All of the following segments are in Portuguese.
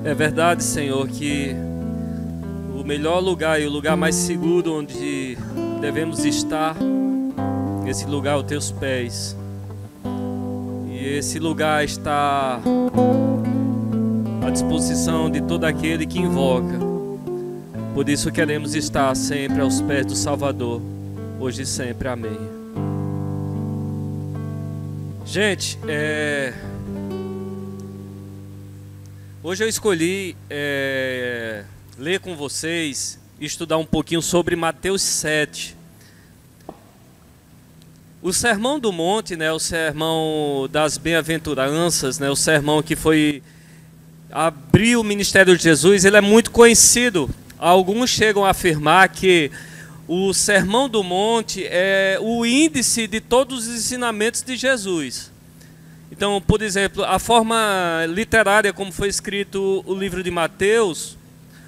É verdade, Senhor, que o melhor lugar e o lugar mais seguro onde devemos estar, esse lugar aos teus pés. E esse lugar está à disposição de todo aquele que invoca. Por isso queremos estar sempre aos pés do Salvador, hoje e sempre. Amém. Gente, hoje eu escolhi ler com vocês e estudar um pouquinho sobre Mateus 7. O Sermão do Monte, né, o Sermão das Bem-aventuranças, né, o sermão que abriu o ministério de Jesus, ele é muito conhecido. Alguns chegam a afirmar que o Sermão do Monte é o índice de todos os ensinamentos de Jesus. Então, por exemplo, a forma literária como foi escrito o livro de Mateus,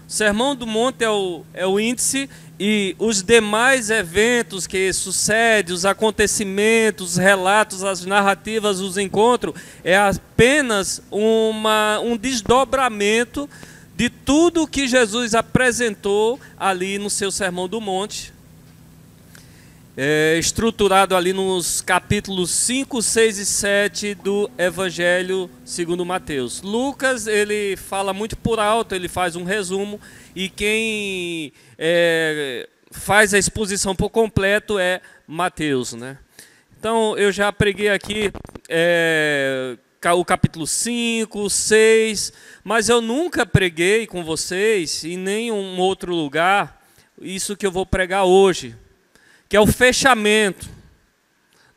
o Sermão do Monte é o índice, e os demais eventos que sucedem, os acontecimentos, os relatos, as narrativas, os encontros, é apenas um desdobramento de tudo que Jesus apresentou ali no seu Sermão do Monte, estruturado ali nos capítulos 5, 6 e 7 do Evangelho segundo Mateus. Lucas, ele fala muito por alto, ele faz um resumo, e quem faz a exposição por completo é Mateus, né? Então, eu já preguei aqui o capítulo 5, 6, mas eu nunca preguei com vocês em nenhum outro lugar isso que eu vou pregar hoje, que é o fechamento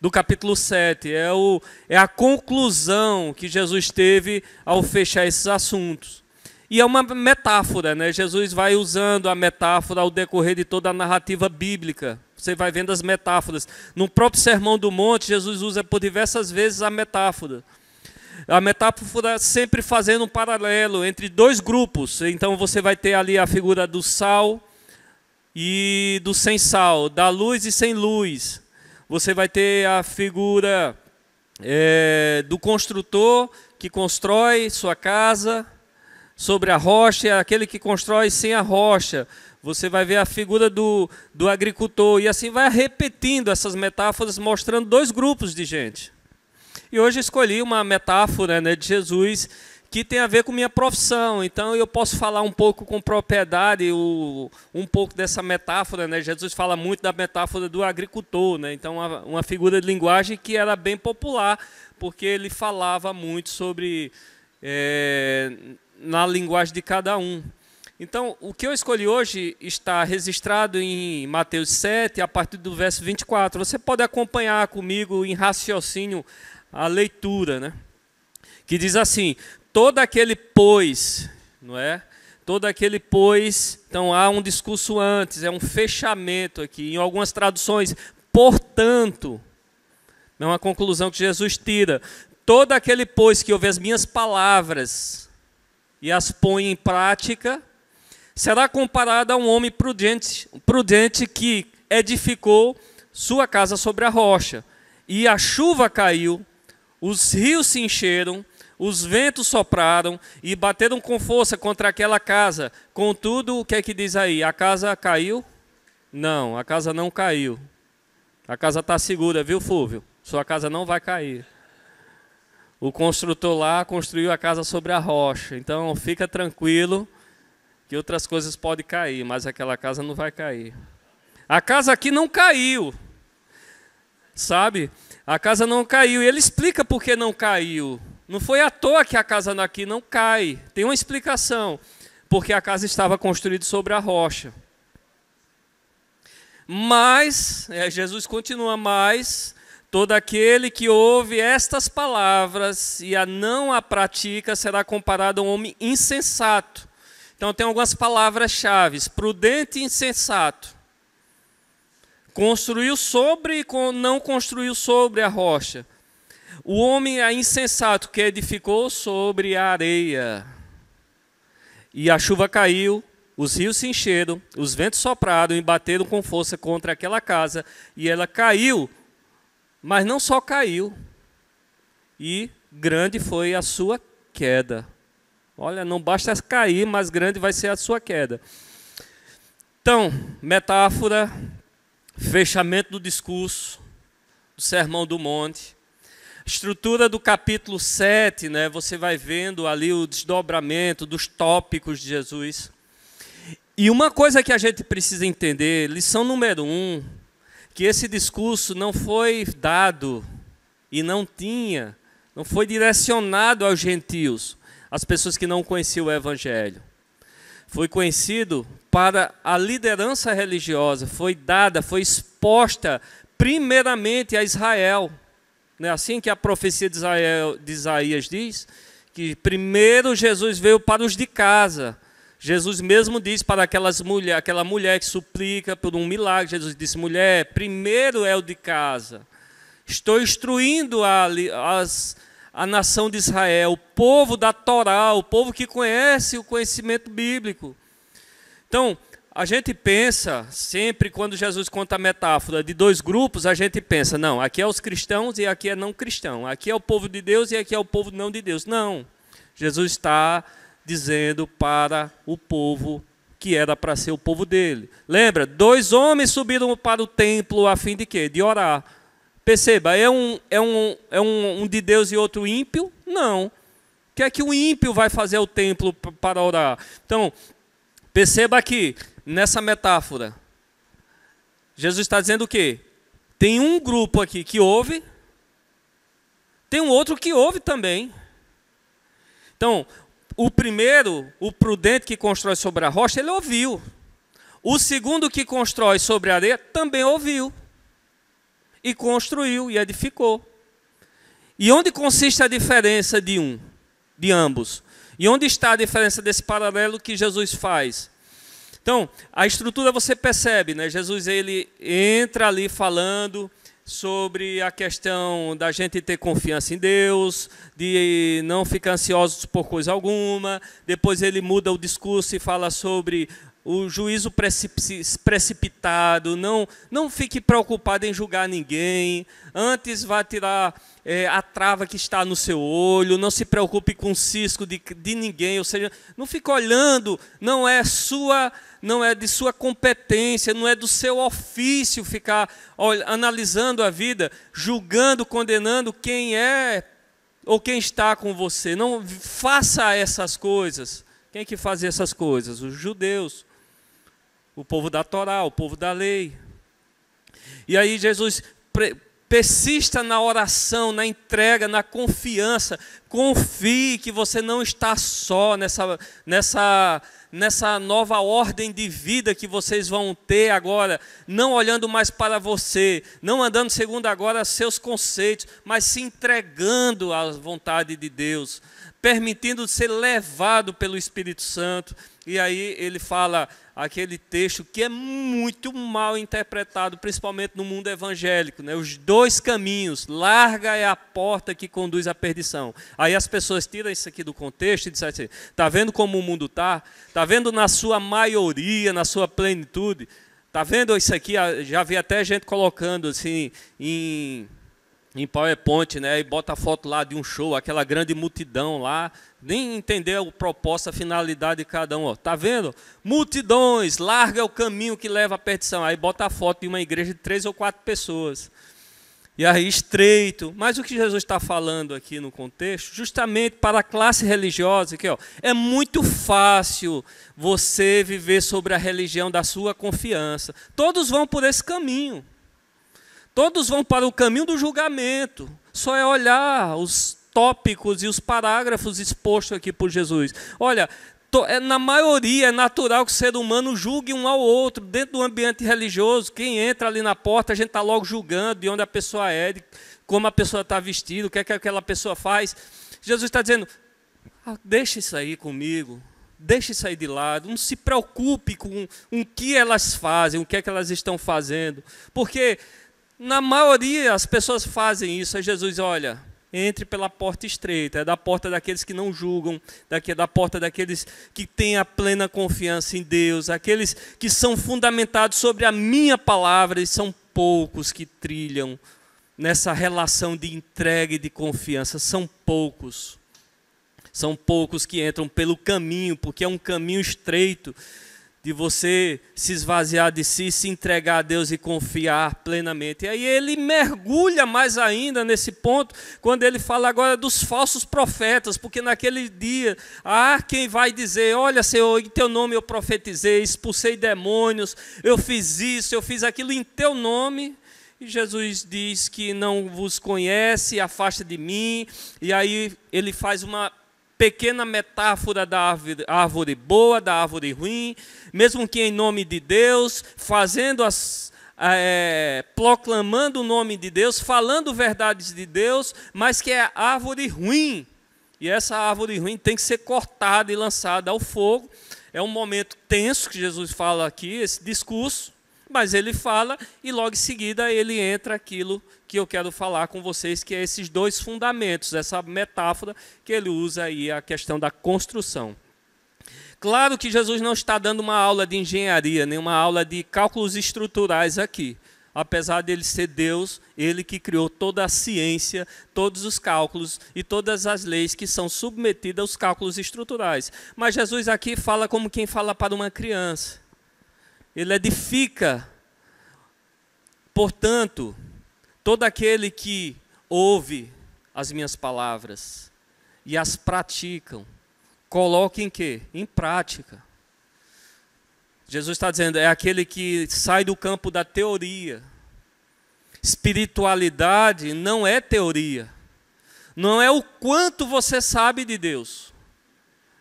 do capítulo 7, é a conclusão que Jesus teve ao fechar esses assuntos. E é uma metáfora, né? Jesus vai usando a metáfora ao decorrer de toda a narrativa bíblica. Você vai vendo as metáforas. No próprio Sermão do Monte, Jesus usa por diversas vezes a metáfora. A metáfora sempre fazendo um paralelo entre dois grupos. Então você vai ter ali a figura do sal e do sem sal, da luz e sem luz. Você vai ter a figura do construtor que constrói sua casa sobre a rocha, e aquele que constrói sem a rocha. Você vai ver a figura do agricultor, e assim vai repetindo essas metáforas, mostrando dois grupos de gente. E hoje eu escolhi uma metáfora, né, de Jesus, que tem a ver com minha profissão. Então eu posso falar um pouco com propriedade, um pouco dessa metáfora, né? Jesus fala muito da metáfora do agricultor, né? Então uma figura de linguagem que era bem popular, porque ele falava muito sobre na linguagem de cada um. Então, o que eu escolhi hoje está registrado em Mateus 7, a partir do verso 24. Você pode acompanhar comigo em raciocínio a leitura, né? Que diz assim: todo aquele pois, não é? Todo aquele pois, então há um discurso antes, é um fechamento aqui. Em algumas traduções, portanto, é uma conclusão que Jesus tira. Todo aquele pois que ouve as minhas palavras e as põe em prática, será comparado a um homem prudente que edificou sua casa sobre a rocha. E a chuva caiu, os rios se encheram, os ventos sopraram e bateram com força contra aquela casa. Contudo, o que é que diz aí? A casa caiu? Não, a casa não caiu. A casa está segura, viu, Fúvio? Sua casa não vai cair. O construtor lá construiu a casa sobre a rocha. Então, fica tranquilo que outras coisas podem cair, mas aquela casa não vai cair. A casa aqui não caiu, sabe? A casa não caiu. E ele explica por que não caiu. Não foi à toa que a casa aqui não cai. Tem uma explicação. Porque a casa estava construída sobre a rocha. Mas, Jesus continua, mas todo aquele que ouve estas palavras e não a pratica será comparado a um homem insensato. Então tem algumas palavras-chave: prudente e insensato. Construiu sobre e não construiu sobre a rocha. O homem é insensato que edificou sobre a areia. E a chuva caiu, os rios se encheram, os ventos sopraram e bateram com força contra aquela casa. E ela caiu, mas não só caiu. E grande foi a sua queda. Olha, não basta cair, mas grande vai ser a sua queda. Então, metáfora, fechamento do discurso, do Sermão do Monte. Estrutura do capítulo 7, né, você vai vendo ali o desdobramento dos tópicos de Jesus. E uma coisa que a gente precisa entender, lição número 1, que esse discurso não foi dado e não foi direcionado aos gentios, às pessoas que não conheciam o Evangelho. Foi conhecido para a liderança religiosa, foi exposta primeiramente a Israel. Não é assim que a profecia de Isaías diz? Que primeiro Jesus veio para os de casa. Jesus mesmo diz para aquela mulher que suplica por um milagre, Jesus disse, mulher, primeiro é o de casa. Estou instruindo a nação de Israel, o povo da Torá, o povo que conhece o conhecimento bíblico. Então, a gente pensa, sempre quando Jesus conta a metáfora de dois grupos, a gente pensa, não, aqui é os cristãos e aqui é não cristão. Aqui é o povo de Deus e aqui é o povo não de Deus. Não, Jesus está dizendo para o povo que era para ser o povo dele. Lembra, 2 homens subiram para o templo a fim de quê? De orar. Perceba, é um de Deus e outro ímpio? Não. O que é que o ímpio vai fazer ao templo para orar? Então, perceba aqui, nessa metáfora, Jesus está dizendo o quê? Tem um grupo aqui que ouve, tem um outro que ouve também. Então, o primeiro, o prudente que constrói sobre a rocha, ele ouviu. O segundo que constrói sobre a areia, também ouviu. E construiu, e edificou. E onde consiste a diferença de ambos? E onde está a diferença desse paralelo que Jesus faz? Então, a estrutura você percebe, né? Jesus ele entra ali falando sobre a questão da gente ter confiança em Deus, de não ficar ansiosos por coisa alguma. Depois ele muda o discurso e fala sobre o juízo precipitado, não fique preocupado em julgar ninguém, antes vá tirar a trava que está no seu olho, não se preocupe com o cisco de ninguém, ou seja, não fique olhando, não é de sua competência, não é do seu ofício ficar analisando a vida, julgando, condenando quem é ou quem está com você. Não faça essas coisas. Quem é que fazia essas coisas? Os judeus. O povo da Torá, o povo da lei. E aí Jesus persista na oração, na entrega, na confiança. Confie que você não está só nessa nova ordem de vida que vocês vão ter agora, não olhando mais para você, não andando segundo agora seus conceitos, mas se entregando à vontade de Deus, permitindo ser levado pelo Espírito Santo. E aí ele fala aquele texto que é muito mal interpretado, principalmente no mundo evangélico, né? Os 2 caminhos, larga é a porta que conduz à perdição. Aí as pessoas tiram isso aqui do contexto e dizem assim, está vendo como o mundo está? Está vendo na sua maioria, na sua plenitude? Está vendo isso aqui? Já vi até gente colocando assim em PowerPoint, né, e bota a foto lá de um show, aquela grande multidão lá, nem entendeu o propósito, a finalidade de cada um. Está vendo? Multidões, larga o caminho que leva à perdição. Aí bota a foto de uma igreja de 3 ou 4 pessoas. E aí estreito. Mas o que Jesus está falando aqui no contexto, justamente para a classe religiosa, aqui, ó, é muito fácil você viver sobre a religião da sua confiança. Todos vão por esse caminho. Todos vão para o caminho do julgamento. Só é olhar os tópicos e os parágrafos expostos aqui por Jesus. Olha, na maioria é natural que o ser humano julgue um ao outro. Dentro do ambiente religioso, quem entra ali na porta, a gente está logo julgando de onde a pessoa é, de como a pessoa está vestida, o que é que aquela pessoa faz. Jesus está dizendo, deixa isso aí comigo. Deixe isso aí de lado, não se preocupe com o que elas fazem, o que é que elas estão fazendo. Porque na maioria as pessoas fazem isso. Aí Jesus, olha, entre pela porta estreita, é da porta daqueles que não julgam, da porta daqueles que têm a plena confiança em Deus, aqueles que são fundamentados sobre a minha palavra, e são poucos que trilham nessa relação de entrega e de confiança, são poucos. São poucos que entram pelo caminho, porque é um caminho estreito de você se esvaziar de si, se entregar a Deus e confiar plenamente. E aí ele mergulha mais ainda nesse ponto, quando ele fala agora dos falsos profetas, porque naquele dia, quem vai dizer, olha, Senhor, em teu nome eu profetizei, expulsei demônios, eu fiz isso, eu fiz aquilo em teu nome. E Jesus diz que não vos conhece, afasta de mim. E aí ele faz uma pequena metáfora da árvore boa, da árvore ruim, mesmo que em nome de Deus, proclamando o nome de Deus, falando verdades de Deus, mas que é árvore ruim. E essa árvore ruim tem que ser cortada e lançada ao fogo. É um momento tenso que Jesus fala aqui, esse discurso, mas ele fala e logo em seguida ele entra aquilo que eu quero falar com vocês, que é esses dois fundamentos, essa metáfora que ele usa aí, a questão da construção. Claro que Jesus não está dando uma aula de engenharia, nem uma aula de cálculos estruturais aqui. Apesar de ele ser Deus, ele que criou toda a ciência, todos os cálculos e todas as leis que são submetidas aos cálculos estruturais. Mas Jesus aqui fala como quem fala para uma criança. Ele edifica, portanto, todo aquele que ouve as minhas palavras e as praticam, coloca em quê? Em prática. Jesus está dizendo, é aquele que sai do campo da teoria. Espiritualidade não é teoria. Não é o quanto você sabe de Deus.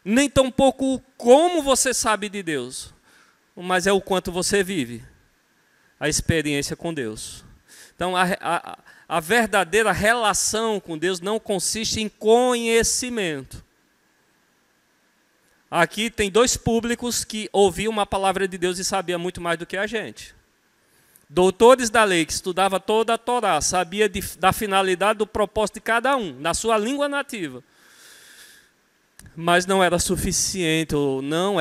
Nem tampouco o como você sabe de Deus. Mas é o quanto você vive. A experiência com Deus. Então, a verdadeira relação com Deus não consiste em conhecimento. Aqui tem dois públicos que ouviam uma palavra de Deus e sabiam muito mais do que a gente. Doutores da lei, que estudavam toda a Torá, sabia da finalidade, do propósito de cada um, na sua língua nativa. Mas não era suficiente, ou não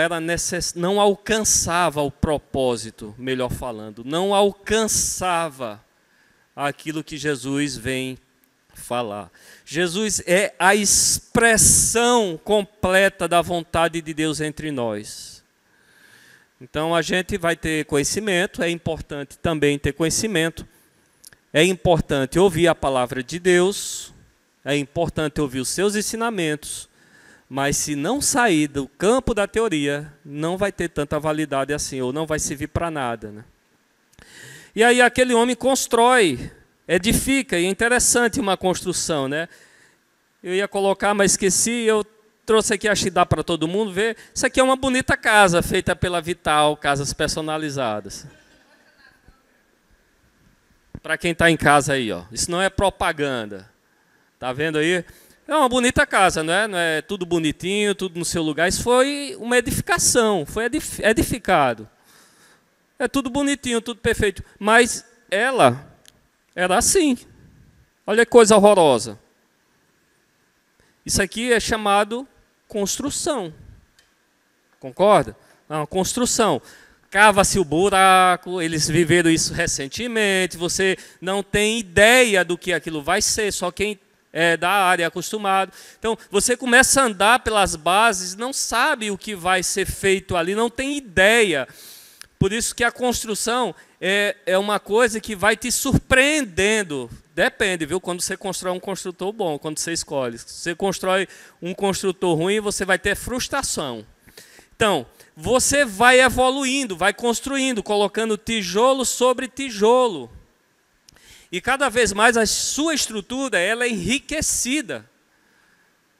alcançava o propósito, melhor falando, não alcançava aquilo que Jesus vem falar. Jesus é a expressão completa da vontade de Deus entre nós. Então a gente vai ter conhecimento, é importante também ter conhecimento, é importante ouvir a palavra de Deus, é importante ouvir os seus ensinamentos, mas se não sair do campo da teoria, não vai ter tanta validade assim, ou não vai servir para nada, né? E aí aquele homem constrói, edifica, e é interessante uma construção, né? Eu ia colocar, mas esqueci, eu trouxe aqui, acho que dá para todo mundo ver. Isso aqui é uma bonita casa, feita pela Vital, casas personalizadas. Para quem está em casa aí, ó. Isso não é propaganda. Tá vendo aí? É uma bonita casa, não é? Não é tudo bonitinho, tudo no seu lugar. Isso foi uma edificação, foi edificado. É tudo bonitinho, tudo perfeito. Mas ela era assim. Olha que coisa horrorosa. Isso aqui é chamado construção. Concorda? É uma construção. Cava-se o buraco, eles viveram isso recentemente, você não tem ideia do que aquilo vai ser, só quem é da área é acostumado. Então, você começa a andar pelas bases, não sabe o que vai ser feito ali, não tem ideia. Por isso que a construção é uma coisa que vai te surpreendendo. Depende, viu? Quando você constrói um construtor bom, quando você escolhe. Se você constrói um construtor ruim, você vai ter frustração. Então, você vai evoluindo, vai construindo, colocando tijolo sobre tijolo. E cada vez mais a sua estrutura ela é enriquecida.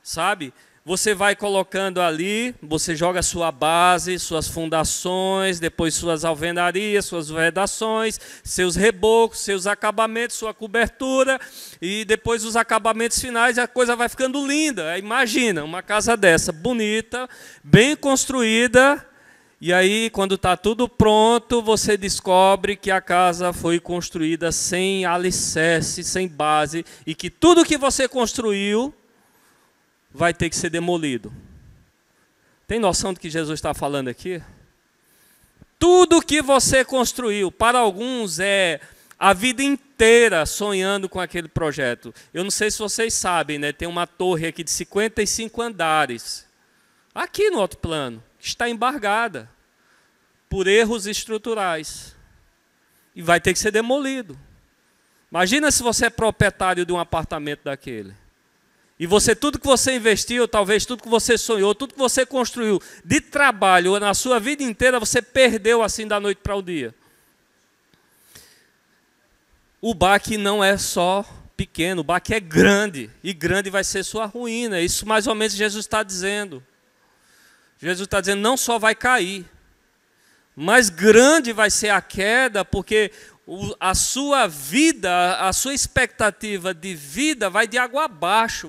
Sabe? Você vai colocando ali, você joga sua base, suas fundações, depois suas alvenarias, suas vedações, seus rebocos, seus acabamentos, sua cobertura, e depois os acabamentos finais, a coisa vai ficando linda. Imagina, uma casa dessa, bonita, bem construída, e aí quando está tudo pronto, você descobre que a casa foi construída sem alicerce, sem base, e que tudo que você construiu vai ter que ser demolido. Tem noção do que Jesus está falando aqui? Tudo que você construiu, para alguns é a vida inteira sonhando com aquele projeto. Eu não sei se vocês sabem, né? Tem uma torre aqui de 55 andares, aqui no outro plano, que está embargada por erros estruturais. E vai ter que ser demolido. Imagina se você é proprietário de um apartamento daquele. E você, tudo que você investiu, talvez tudo que você sonhou, tudo que você construiu de trabalho na sua vida inteira, você perdeu assim da noite para o dia. O baque não é só pequeno, o baque é grande. E grande vai ser sua ruína. Isso mais ou menos Jesus está dizendo. Jesus está dizendo, não só vai cair, mas grande vai ser a queda, porque a sua vida, a sua expectativa de vida vai de água abaixo,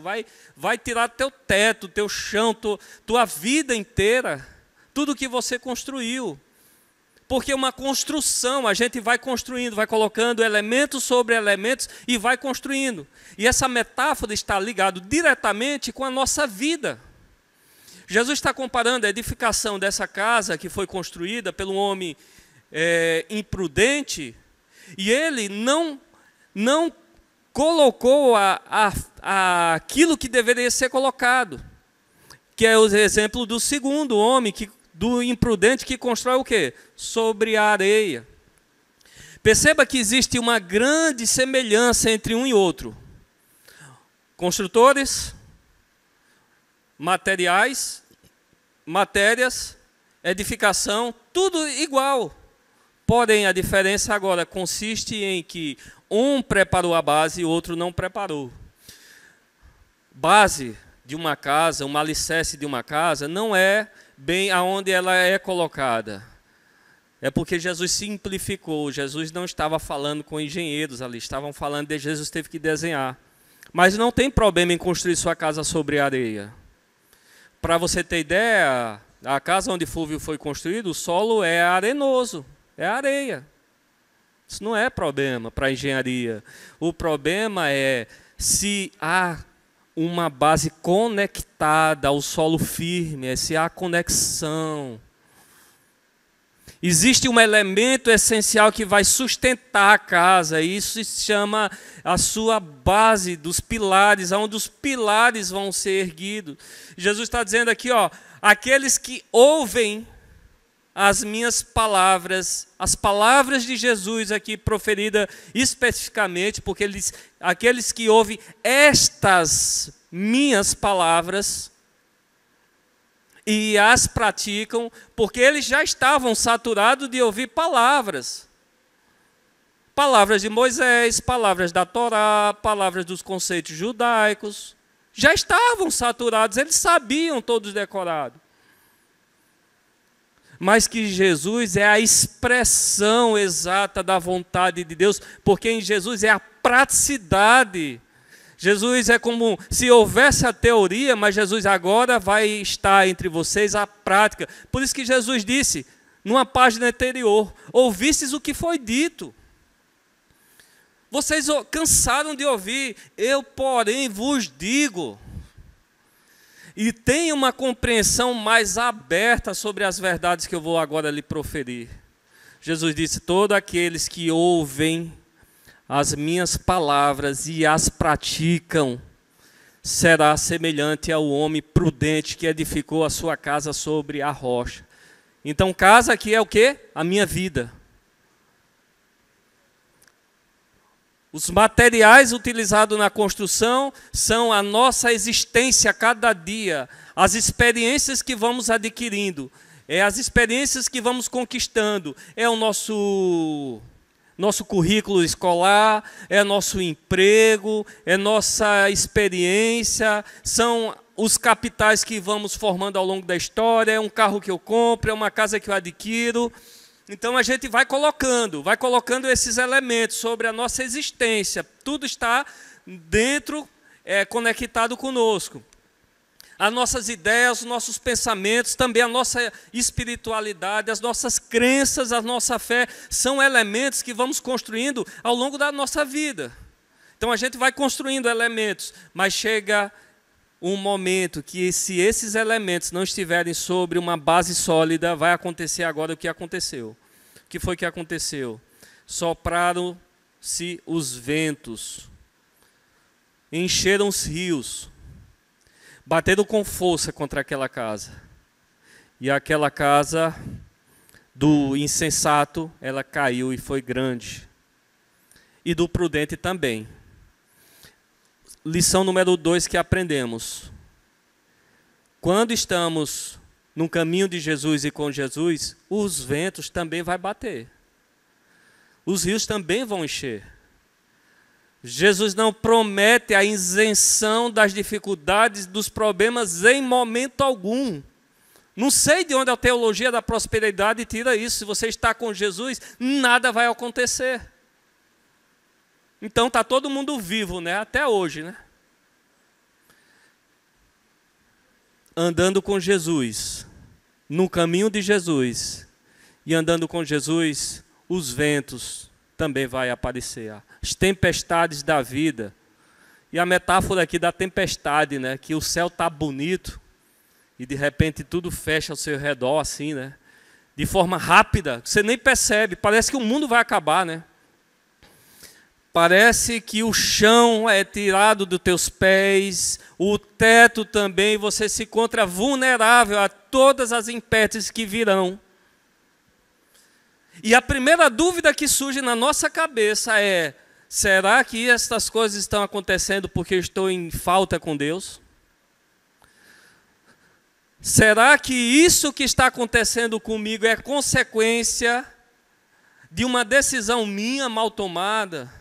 vai tirar teu teto, teu chão, tua vida inteira, tudo que você construiu. Porque uma construção, a gente vai construindo, vai colocando elementos sobre elementos e vai construindo. E essa metáfora está ligada diretamente com a nossa vida. Jesus está comparando a edificação dessa casa que foi construída pelo homem imprudente, e ele não colocou aquilo que deveria ser colocado, que é o exemplo do segundo homem, do imprudente que constrói o quê? Sobre a areia. Perceba que existe uma grande semelhança entre um e outro. Construtores, matérias, edificação, tudo igual. Porém, a diferença agora consiste em que um preparou a base e o outro não preparou. Base de uma casa, um alicerce de uma casa, não é bem aonde ela é colocada. É porque Jesus simplificou. Jesus não estava falando com engenheiros ali, estavam falando de Jesus teve que desenhar. Mas não tem problema em construir sua casa sobre areia. Para você ter ideia, a casa onde Fúvio foi construído, o solo é arenoso, é areia. Isso não é problema para a engenharia. O problema é se há uma base conectada ao solo firme, se há conexão. Existe um elemento essencial que vai sustentar a casa, e isso se chama a sua base dos pilares, onde os pilares vão ser erguidos. Jesus está dizendo aqui, ó, aqueles que ouvem as minhas palavras, as palavras de Jesus aqui proferida especificamente, porque ele diz, aqueles que ouvem estas minhas palavras e as praticam, porque eles já estavam saturados de ouvir palavras. Palavras de Moisés, palavras da Torá, palavras dos conceitos judaicos. Já estavam saturados, eles sabiam todos decorados. Mas que Jesus é a expressão exata da vontade de Deus, porque em Jesus é a praticidade. Jesus é como se houvesse a teoria, mas Jesus agora vai estar entre vocês a prática. Por isso que Jesus disse, numa página anterior, ouvistes o que foi dito. Vocês cansaram de ouvir, eu, porém, vos digo. E tenha uma compreensão mais aberta sobre as verdades que eu vou agora lhe proferir. Jesus disse, todos aqueles que ouvem as minhas palavras e as praticam, será semelhante ao homem prudente que edificou a sua casa sobre a rocha. Então, casa aqui é o quê? A minha vida. Os materiais utilizados na construção são a nossa existência a cada dia, as experiências que vamos adquirindo, as experiências que vamos conquistando, é o nosso currículo escolar, é nosso emprego, é nossa experiência, são os capitais que vamos formando ao longo da história, é um carro que eu compro, é uma casa que eu adquiro. Então a gente vai colocando esses elementos sobre a nossa existência. Tudo está dentro, conectado conosco. As nossas ideias, os nossos pensamentos, também a nossa espiritualidade, as nossas crenças, a nossa fé, são elementos que vamos construindo ao longo da nossa vida. Então a gente vai construindo elementos, mas chega um momento que se esses elementos não estiverem sobre uma base sólida, vai acontecer agora o que aconteceu. O que foi que aconteceu? Sopraram os ventos, encheram os rios, bateram com força contra aquela casa. E aquela casa do insensato, ela caiu e foi grande. E do prudente também. Lição número 2 que aprendemos. Quando estamos no caminho de Jesus e com Jesus, os ventos também vão bater. Os rios também vão encher. Jesus não promete a isenção das dificuldades, dos problemas em momento algum. Não sei de onde a teologia da prosperidade tira isso. Se você está com Jesus, nada vai acontecer. Então está todo mundo vivo, né? Até hoje, né? Andando com Jesus, no caminho de Jesus, e andando com Jesus, os ventos também vão aparecer. As tempestades da vida. E a metáfora aqui da tempestade, né? Que o céu está bonito e de repente tudo fecha ao seu redor assim, né? De forma rápida, você nem percebe, parece que o mundo vai acabar, né? Parece que o chão é tirado dos teus pés, o teto também, você se encontra vulnerável a todas as intempéries que virão. E a primeira dúvida que surge na nossa cabeça é: será que estas coisas estão acontecendo porque eu estou em falta com Deus? Será que isso que está acontecendo comigo é consequência de uma decisão minha mal tomada?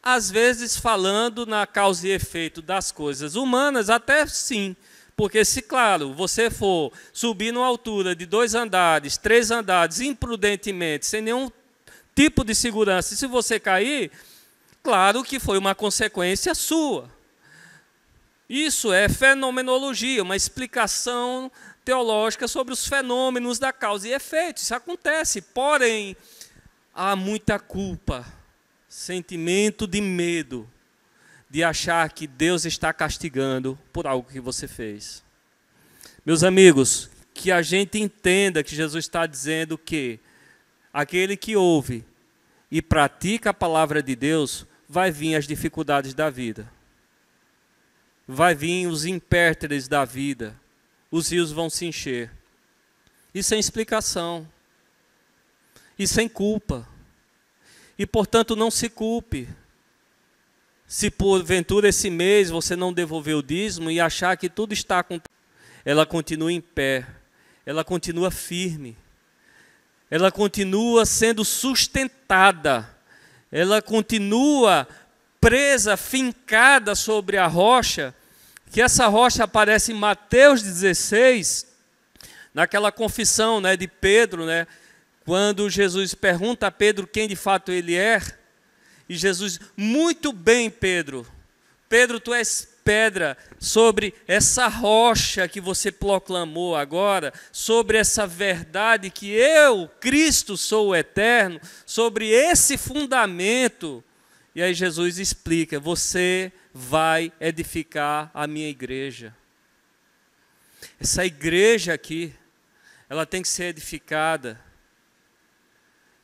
Às vezes falando na causa e efeito das coisas humanas, até sim. Porque se, claro, você for subir numa altura de 2 andares, 3 andares, imprudentemente, sem nenhum tipo de segurança, e se você cair, claro que foi uma consequência sua. Isso é fenomenologia, uma explicação teológica sobre os fenômenos da causa e efeito. Isso acontece, porém, há muita culpa, sentimento de medo, de achar que Deus está castigando por algo que você fez. Meus amigos, que a gente entenda que Jesus está dizendo que aquele que ouve e pratica a palavra de Deus, vai vir as dificuldades da vida. Vai vir os intempéries da vida. Os rios vão se encher. E sem explicação. E sem culpa. E, portanto, não se culpe. Se porventura esse mês você não devolveu o dízimo e achar que tudo está acontecendo, ela continua em pé, ela continua firme, ela continua sendo sustentada, ela continua presa, fincada sobre a rocha, que essa rocha aparece em Mateus 16, naquela confissão, né, de Pedro, né, quando Jesus pergunta a Pedro quem de fato ele é, e Jesus, muito bem, Pedro, tu és pedra, sobre essa rocha que você proclamou agora, sobre essa verdade que eu, Cristo, sou o eterno, sobre esse fundamento. E aí Jesus explica: você vai edificar a minha igreja. Essa igreja aqui, ela tem que ser edificada,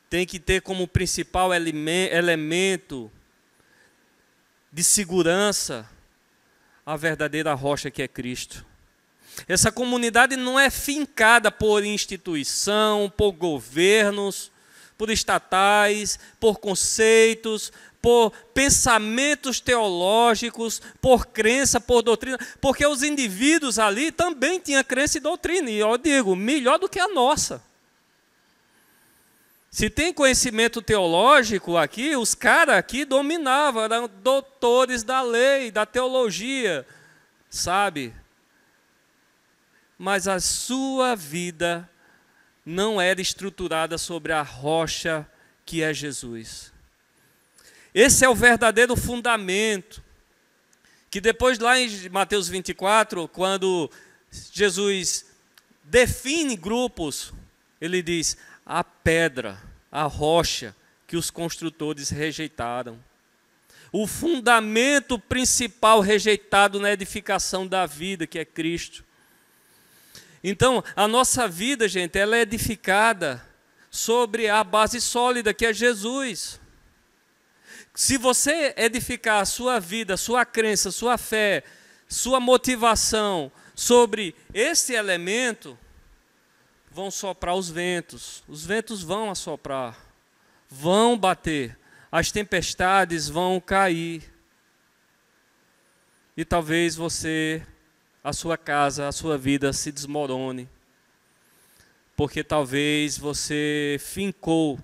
tem que ter como principal elemento de segurança a verdadeira rocha que é Cristo. Essa comunidade não é fincada por instituição, por governos, por estatais, por conceitos, por pensamentos teológicos, por crença, por doutrina, porque os indivíduos ali também tinham crença e doutrina, e eu digo, melhor do que a nossa. Se tem conhecimento teológico aqui, os caras aqui dominavam, eram doutores da lei, da teologia, sabe? Mas a sua vida não era estruturada sobre a rocha que é Jesus. Esse é o verdadeiro fundamento, que depois lá em Mateus 24, quando Jesus define grupos, ele diz: a pedra, a rocha que os construtores rejeitaram. O fundamento principal rejeitado na edificação da vida, que é Cristo. Então, a nossa vida, gente, ela é edificada sobre a base sólida, que é Jesus. Se você edificar a sua vida, sua crença, sua fé, sua motivação sobre esse elemento, vão soprar os ventos vão assoprar, vão bater, as tempestades vão cair. E talvez você, a sua casa, a sua vida se desmorone, porque talvez você fincou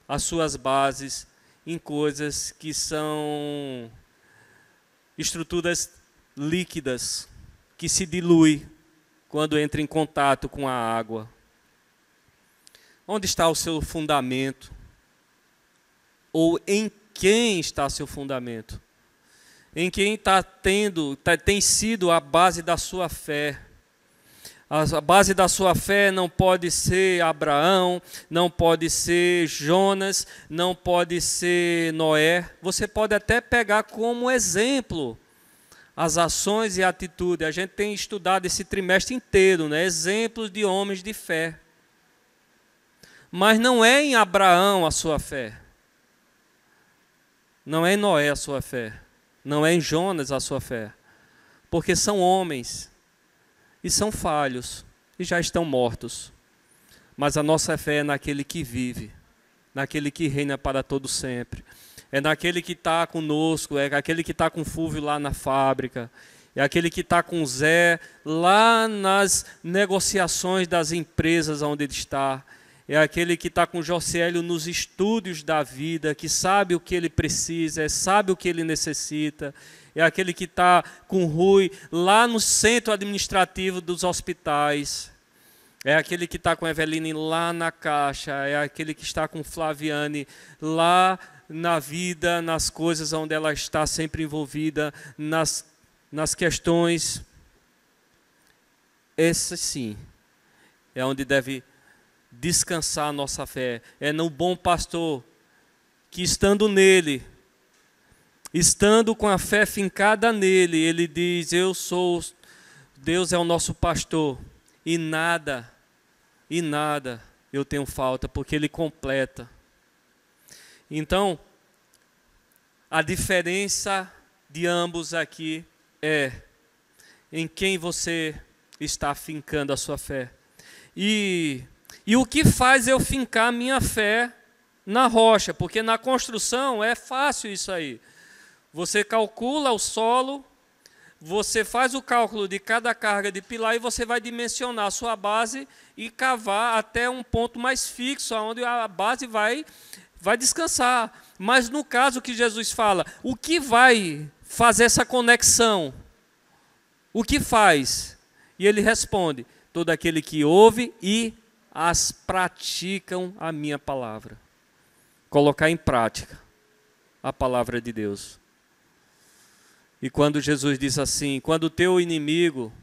as suas bases em coisas que são estruturas líquidas, que se diluem quando entra em contato com a água. Onde está o seu fundamento? Ou em quem está seu fundamento? Em quem tem sido a base da sua fé? A base da sua fé não pode ser Abraão, não pode ser Jonas, não pode ser Noé. Você pode até pegar como exemplo as ações e a atitude. A gente tem estudado esse trimestre inteiro, né? Exemplos de homens de fé. Mas não é em Abraão a sua fé. Não é em Noé a sua fé. Não é em Jonas a sua fé. Porque são homens e são falhos e já estão mortos. Mas a nossa fé é naquele que vive, naquele que reina para todo sempre. É naquele que está conosco, é aquele que está com Fúvio lá na fábrica, é aquele que está com Zé lá nas negociações das empresas onde ele está, é aquele que está com Jocélio nos estúdios da vida, que sabe o que ele precisa, sabe o que ele necessita, é aquele que está com Rui lá no centro administrativo dos hospitais, é aquele que está com Eveline lá na caixa, é aquele que está com Flaviane lá na vida, nas coisas onde ela está sempre envolvida, nas questões. Esse sim é onde deve descansar a nossa fé. É no bom pastor que, estando nele, estando com a fé fincada nele, ele diz: Deus é o nosso pastor, e nada eu tenho falta, porque ele completa. Então, a diferença de ambos aqui é em quem você está fincando a sua fé. E o que faz eu fincar minha fé na rocha? Porque na construção é fácil isso aí. Você calcula o solo, você faz o cálculo de cada carga de pilar e você vai dimensionar a sua base e cavar até um ponto mais fixo, onde a base vai descansar. Mas no caso que Jesus fala, o que vai fazer essa conexão? O que faz? E ele responde: todo aquele que ouve e as praticam a minha palavra. Colocar em prática a palavra de Deus. E quando Jesus diz assim: quando o teu inimigo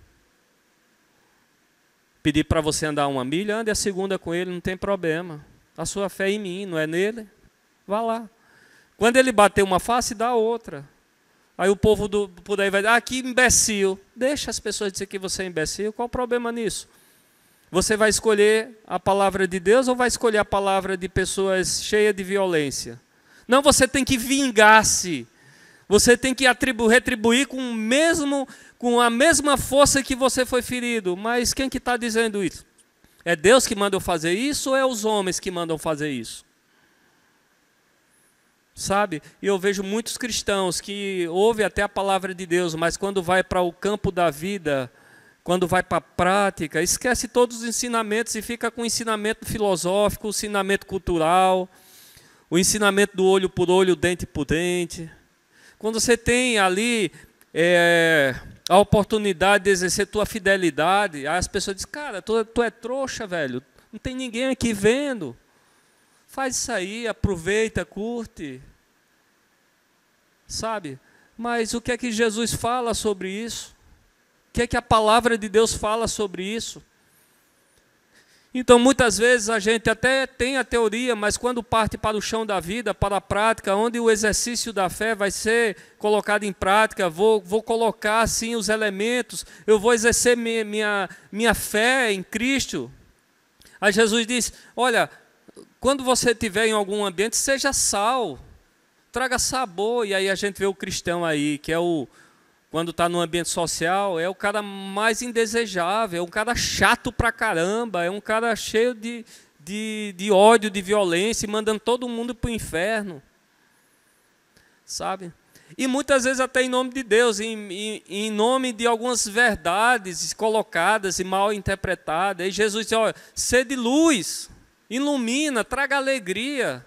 pedir para você andar 1 milha, ande a 2 com ele, não tem problema. A sua fé é em mim, não é nele? Vá lá. Quando ele bater uma face, dá outra. Aí o povo por aí vai dizer: que imbecil. Deixa as pessoas dizer que você é imbecil. Qual o problema nisso? Você vai escolher a palavra de Deus ou vai escolher a palavra de pessoas cheias de violência? Não, você tem que vingar-se. Você tem que retribuir com a mesma força que você foi ferido. Mas quem que está dizendo isso? É Deus que manda eu fazer isso ou é os homens que mandam fazer isso? Sabe? E eu vejo muitos cristãos que ouvem até a palavra de Deus, mas quando vai para o campo da vida, quando vai para a prática, esquece todos os ensinamentos e fica com o ensinamento filosófico, o ensinamento cultural, o ensinamento do olho por olho, dente por dente. Quando você tem ali a oportunidade de exercer tua fidelidade, aí as pessoas dizem: cara, tu é trouxa, velho, não tem ninguém aqui vendo. Faz isso aí, aproveita, curte. Sabe? Mas o que é que Jesus fala sobre isso? O que é que a palavra de Deus fala sobre isso? Então, muitas vezes a gente até tem a teoria, mas quando parte para o chão da vida, para a prática, onde o exercício da fé vai ser colocado em prática, vou colocar assim os elementos, eu vou exercer minha fé em Cristo. Aí Jesus diz: olha, quando você estiver em algum ambiente, seja sal. traga sabor. E aí a gente vê o cristão aí, que é quando está no ambiente social, é o cara mais indesejável, é um cara chato pra caramba, é um cara cheio de ódio, de violência, mandando todo mundo para o inferno, sabe? E muitas vezes até em nome de Deus, em nome de algumas verdades colocadas e mal interpretadas. E Jesus diz, olha, sede luz, ilumina, traga alegria,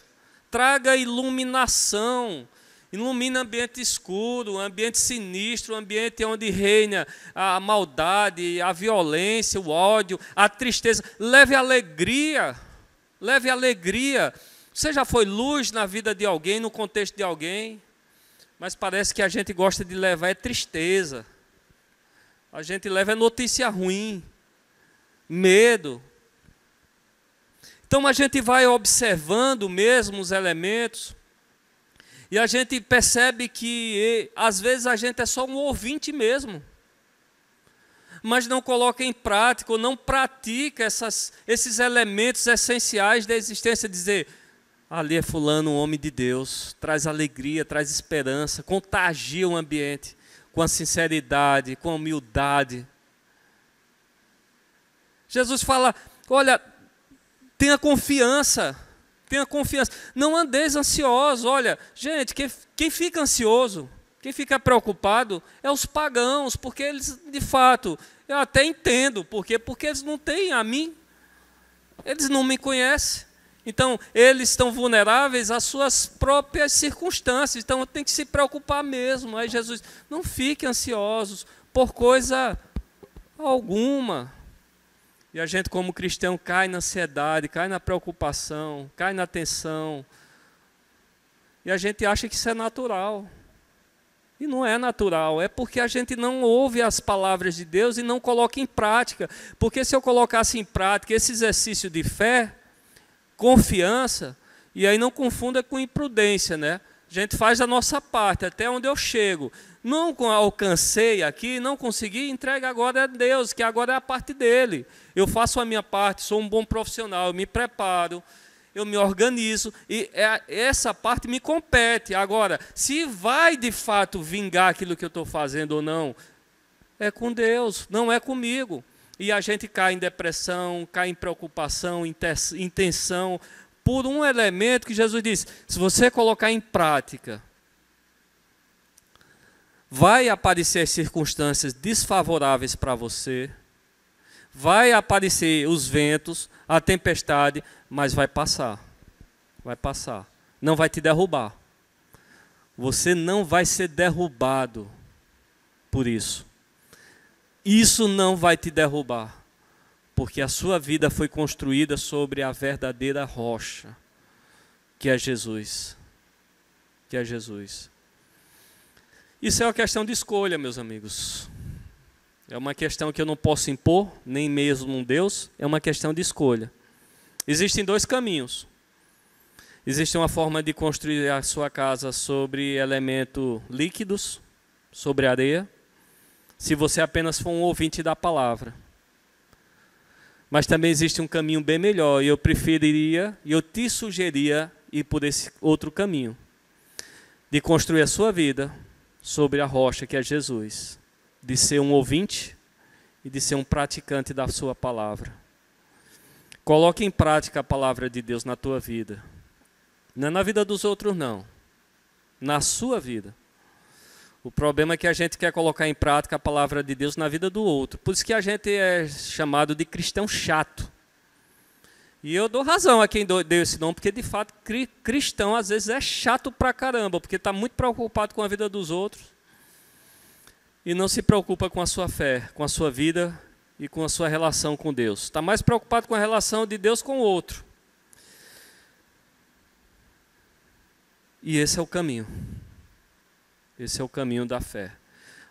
traga iluminação. Ilumina ambiente escuro, ambiente sinistro, ambiente onde reina a maldade, a violência, o ódio, a tristeza. Leve alegria, leve alegria. Você já foi luz na vida de alguém, no contexto de alguém? Mas parece que a gente gosta de levar tristeza. A gente leva notícia ruim, medo. Então a gente vai observando mesmo os elementos. E a gente percebe que, às vezes, a gente é só um ouvinte mesmo. Mas não coloca em prática, ou não pratica esses elementos essenciais da existência. Dizer, ali é fulano, um homem de Deus, traz alegria, traz esperança, contagia o ambiente com a sinceridade, com a humildade. Jesus fala, olha, tenha confiança. Tenha confiança. Não andeis ansiosos. Olha, gente, quem fica ansioso, quem fica preocupado é os pagãos, porque eles, de fato, eu até entendo, porque eles não têm a mim, eles não me conhecem. Então, eles estão vulneráveis às suas próprias circunstâncias, então tem que se preocupar mesmo. Aí Jesus, não fiquem ansiosos por coisa alguma. E a gente, como cristão, cai na ansiedade, cai na preocupação, cai na tensão. E a gente acha que isso é natural. E não é natural, é porque a gente não ouve as palavras de Deus e não coloca em prática. Porque se eu colocasse em prática esse exercício de fé, confiança, e aí não confunda com imprudência, né? A gente faz a nossa parte, até onde eu chego. Não alcancei aqui, não consegui, entrega agora a Deus, que agora é a parte dele. Eu faço a minha parte, sou um bom profissional, eu me preparo, eu me organizo, e essa parte me compete. Agora, se vai de fato vingar aquilo que eu estou fazendo ou não, é com Deus, não é comigo. E a gente cai em depressão, cai em preocupação, em tensão, por um elemento que Jesus disse, se você colocar em prática, vai aparecer circunstâncias desfavoráveis para você, vai aparecer os ventos, a tempestade, mas vai passar, não vai te derrubar. Você não vai ser derrubado por isso. Isso não vai te derrubar, porque a sua vida foi construída sobre a verdadeira rocha, que é Jesus. Que é Jesus. Isso é uma questão de escolha, meus amigos. É uma questão que eu não posso impor, nem mesmo um Deus, é uma questão de escolha. Existem dois caminhos. Existe uma forma de construir a sua casa sobre elementos líquidos, sobre areia, se você apenas for um ouvinte da palavra. Mas também existe um caminho bem melhor, e eu preferiria, e eu te sugeria ir por esse outro caminho, de construir a sua vida sobre a rocha que é Jesus, de ser um ouvinte e de ser um praticante da sua palavra. Coloque em prática a palavra de Deus na tua vida. Não é na vida dos outros, não. Na sua vida. O problema é que a gente quer colocar em prática a palavra de Deus na vida do outro. Por isso que a gente é chamado de cristão chato. E eu dou razão a quem deu esse nome, porque de fato cristão às vezes é chato pra caramba, porque está muito preocupado com a vida dos outros e não se preocupa com a sua fé, com a sua vida e com a sua relação com Deus. Está mais preocupado com a relação de Deus com o outro. E esse é o caminho. Esse é o caminho da fé.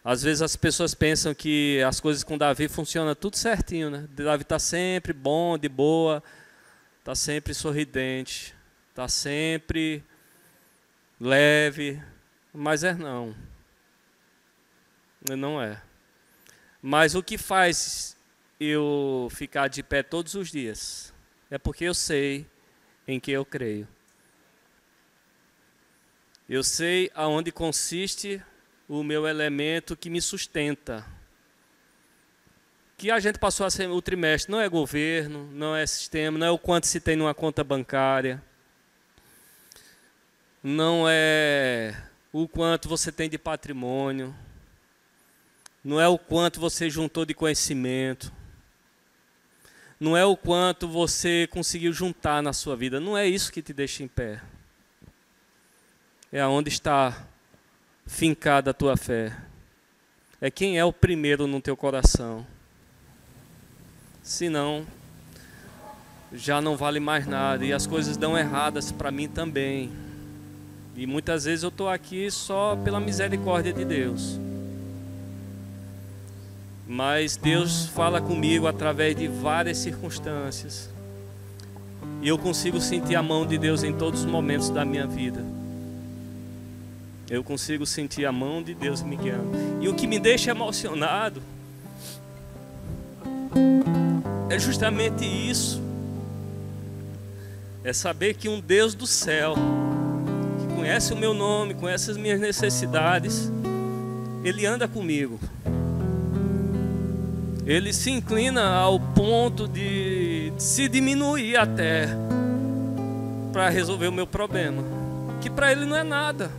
Às vezes as pessoas pensam que as coisas com Davi funcionam tudo certinho, né? Davi está sempre bom, de boa, está sempre sorridente, está sempre leve, mas não. Não é. Mas o que faz eu ficar de pé todos os dias é porque eu sei em que eu creio. Eu sei aonde consiste o meu elemento que me sustenta. Que a gente passou a ser o trimestre, não é governo, não é sistema, não é o quanto se tem numa conta bancária, não é o quanto você tem de patrimônio, não é o quanto você juntou de conhecimento, não é o quanto você conseguiu juntar na sua vida, não é isso que te deixa em pé. É aonde está fincada a tua fé. É quem é o primeiro no teu coração. Senão, já não vale mais nada e as coisas dão erradas para mim também. E muitas vezes eu estou aqui só pela misericórdia de Deus. Mas Deus fala comigo através de várias circunstâncias. E eu consigo sentir a mão de Deus em todos os momentos da minha vida. Eu consigo sentir a mão de Deus me guiando. E o que me deixa emocionado é justamente isso. É saber que um Deus do céu, que conhece o meu nome, conhece as minhas necessidades, Ele anda comigo. Ele se inclina ao ponto de se diminuir até para resolver o meu problema, que para Ele não é nada.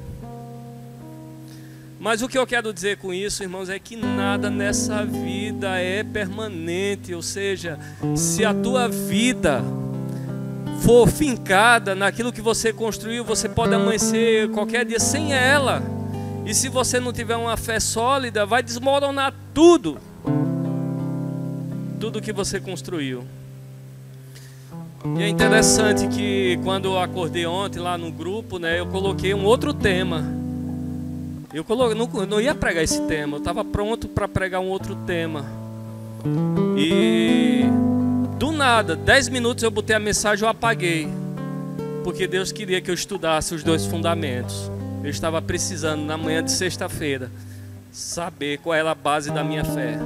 Mas o que eu quero dizer com isso, irmãos, é que nada nessa vida é permanente. Ou seja, se a tua vida for fincada naquilo que você construiu, você pode amanhecer qualquer dia sem ela. E se você não tiver uma fé sólida, vai desmoronar tudo. Tudo que você construiu. E é interessante que quando eu acordei ontem lá no grupo, né, eu coloquei um outro tema. Eu não ia pregar esse tema, eu estava pronto para pregar um outro tema. E do nada, 10 minutos eu botei a mensagem e eu apaguei. Porque Deus queria que eu estudasse os 2 fundamentos. Eu estava precisando, na manhã de sexta-feira, saber qual era a base da minha fé.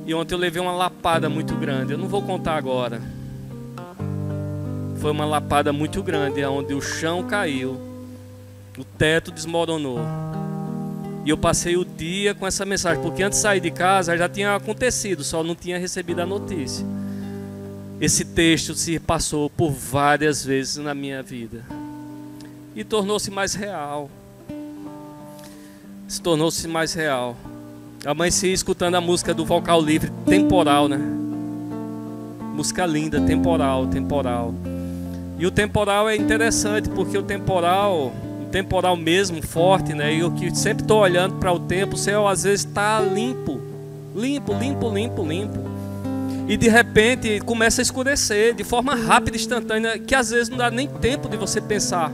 E ontem eu levei uma lapada muito grande, eu não vou contar agora. Foi uma lapada muito grande, onde o chão caiu, o teto desmoronou. E eu passei o dia com essa mensagem, porque antes de sair de casa já tinha acontecido, só não tinha recebido a notícia. Esse texto se passou por várias vezes na minha vida. E tornou-se mais real. Se tornou-se mais real. Amanheci escutando a música do Vocal Livre, Temporal, né? Música linda, Temporal, Temporal. E o temporal é interessante, porque o temporal mesmo, forte, né? E eu que sempre estou olhando para o tempo, o céu às vezes está limpo. E de repente começa a escurecer de forma rápida, instantânea, que às vezes não dá nem tempo de você pensar.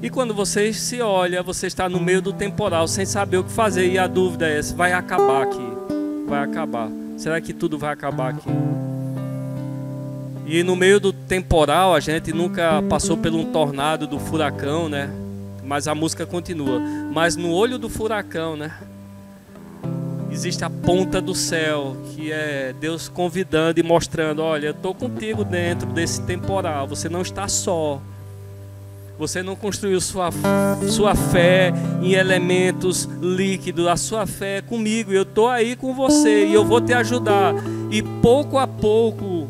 E quando você se olha, você está no meio do temporal, sem saber o que fazer. E a dúvida é, vai acabar aqui? Vai acabar. Será que tudo vai acabar aqui? E no meio do temporal, a gente nunca passou por um tornado do furacão, né? Mas a música continua. Mas no olho do furacão, né? Existe a ponta do céu, que é Deus convidando e mostrando, olha, eu estou contigo dentro desse temporal, você não está só. Você não construiu sua fé em elementos líquidos, a sua fé é comigo, eu estou aí com você e eu vou te ajudar. E pouco a pouco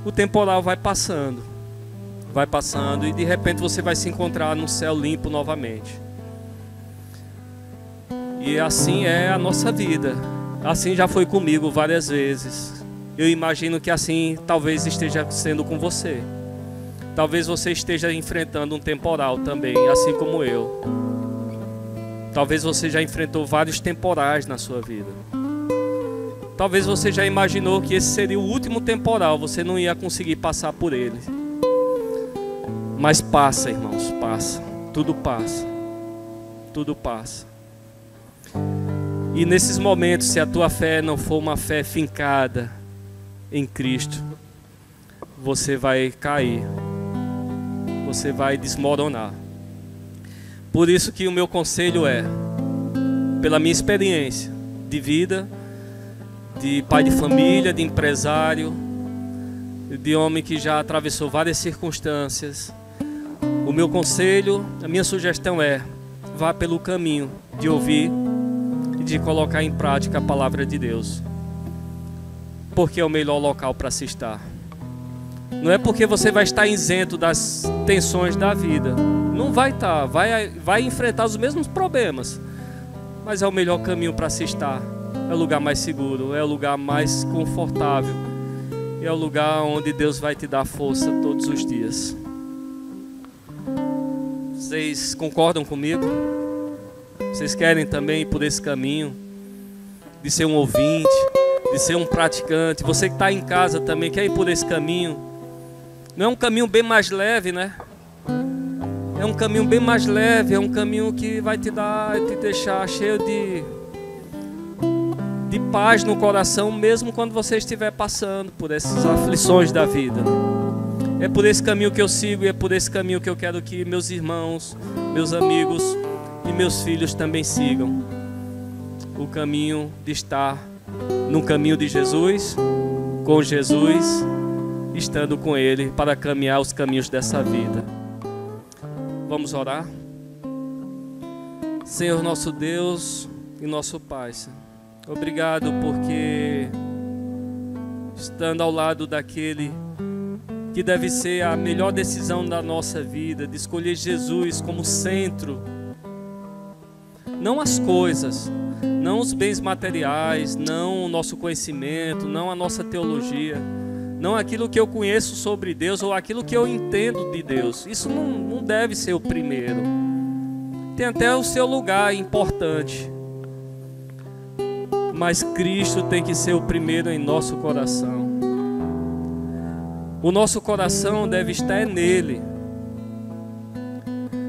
o temporal vai passando e de repente você vai se encontrar no céu limpo novamente. E assim é a nossa vida, assim já foi comigo várias vezes. Eu imagino que assim talvez esteja sendo com você. Talvez você esteja enfrentando um temporal também, assim como eu. Talvez você já enfrentou vários temporais na sua vida. Talvez você já imaginou que esse seria o último temporal, você não ia conseguir passar por ele. Mas passa, irmãos, passa. Tudo passa. Tudo passa. E nesses momentos, se a tua fé não for uma fé fincada em Cristo, você vai cair. Você vai desmoronar. Por isso que o meu conselho é, pela minha experiência de vida, de pai de família, de empresário, de homem que já atravessou várias circunstâncias, O meu conselho, a minha sugestão é: vá pelo caminho de ouvir e de colocar em prática a palavra de Deus, porque é o melhor local para se estar. Não é porque você vai estar isento das tensões da vida, não vai estar, vai enfrentar os mesmos problemas, mas é o melhor caminho para se estar. É o lugar mais seguro, é o lugar mais confortável, é o lugar onde Deus vai te dar força todos os dias. Vocês concordam comigo? Vocês querem também ir por esse caminho de ser um ouvinte, de ser um praticante? Você que está em casa também quer ir por esse caminho? Não é um caminho bem mais leve, né? É um caminho bem mais leve, é um caminho que vai te deixar cheio de paz no coração, mesmo quando você estiver passando por essas aflições da vida. É por esse caminho que eu sigo e é por esse caminho que eu quero que meus irmãos, meus amigos e meus filhos também sigam. O caminho de estar no caminho de Jesus, com Jesus, estando com Ele para caminhar os caminhos dessa vida. Vamos orar? Senhor nosso Deus e nosso Pai, Senhor, obrigado porque estando ao lado daquele que deve ser a melhor decisão da nossa vida, de escolher Jesus como centro, não as coisas, não os bens materiais, não o nosso conhecimento, não a nossa teologia, não aquilo que eu conheço sobre Deus ou aquilo que eu entendo de Deus. Isso não deve ser o primeiro. Tem até o seu lugar importante, mas Cristo tem que ser o primeiro em nosso coração. O nosso coração deve estar nele,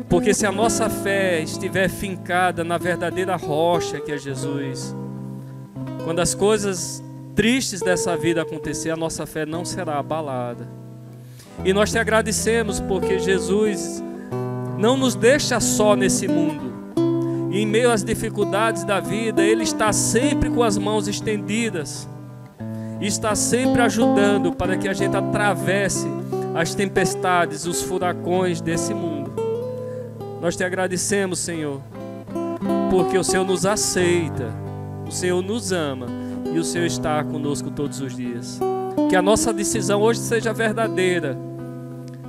porque se a nossa fé estiver fincada na verdadeira rocha que é Jesus, quando as coisas tristes dessa vida acontecer, a nossa fé não será abalada. E nós te agradecemos porque Jesus não nos deixa só nesse mundo. E em meio às dificuldades da vida, Ele está sempre com as mãos estendidas e está sempre ajudando para que a gente atravesse as tempestades, os furacões desse mundo. Nós te agradecemos, Senhor, porque o Senhor nos aceita, o Senhor nos ama e o Senhor está conosco todos os dias. Que a nossa decisão hoje seja verdadeira.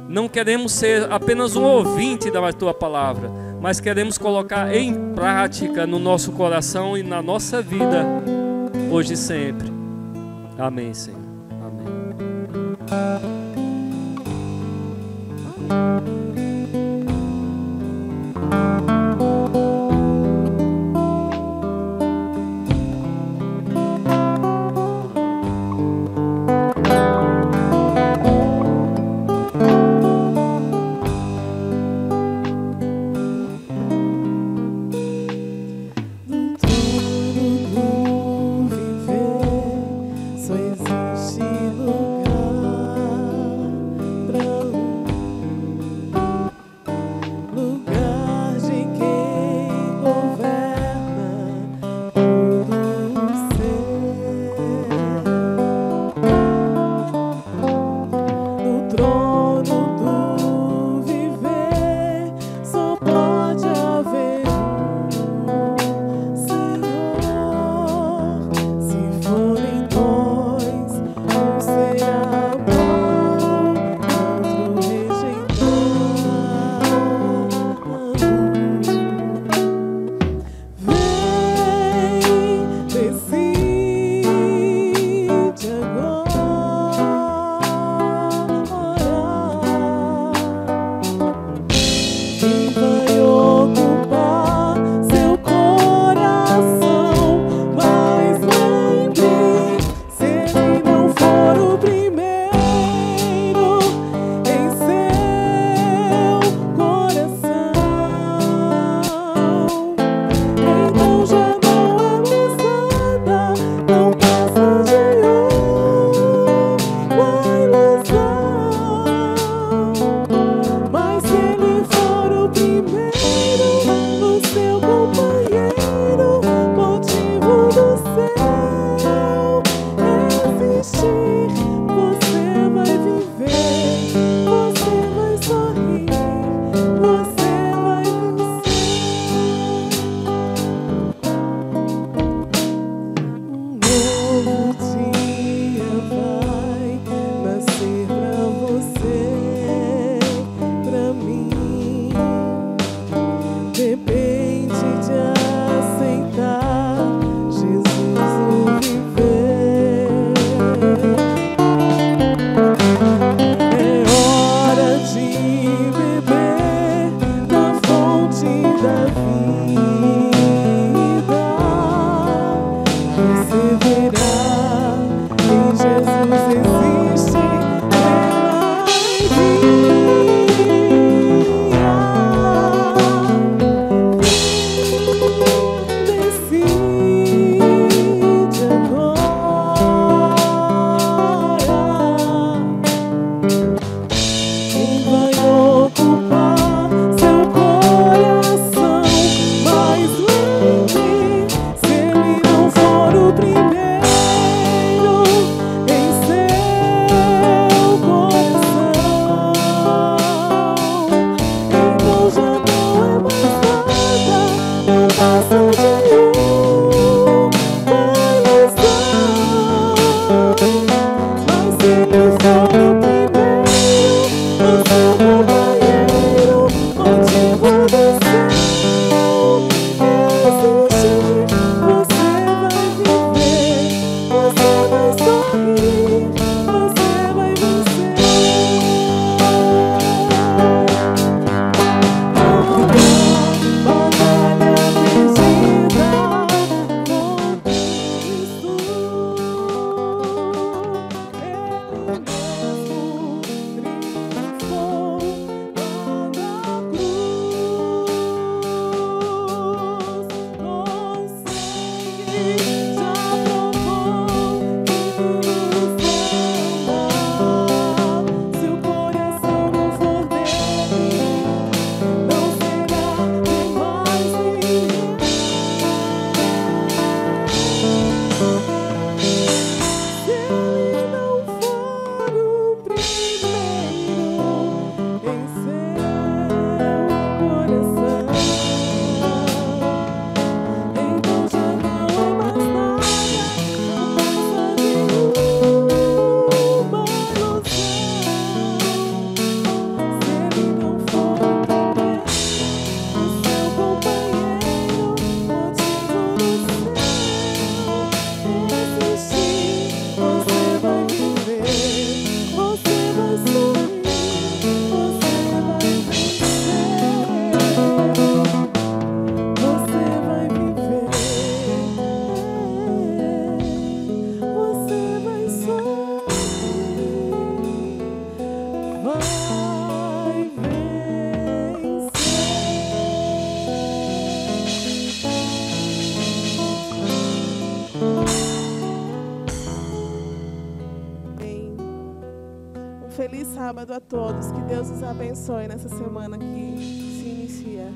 Não queremos ser apenas um ouvinte da Tua palavra, mas queremos colocar em prática no nosso coração e na nossa vida, hoje e sempre. Amém, Senhor. Amém. Só existe lugar Feliz sábado a todos. Que Deus os abençoe nessa semana que se inicia.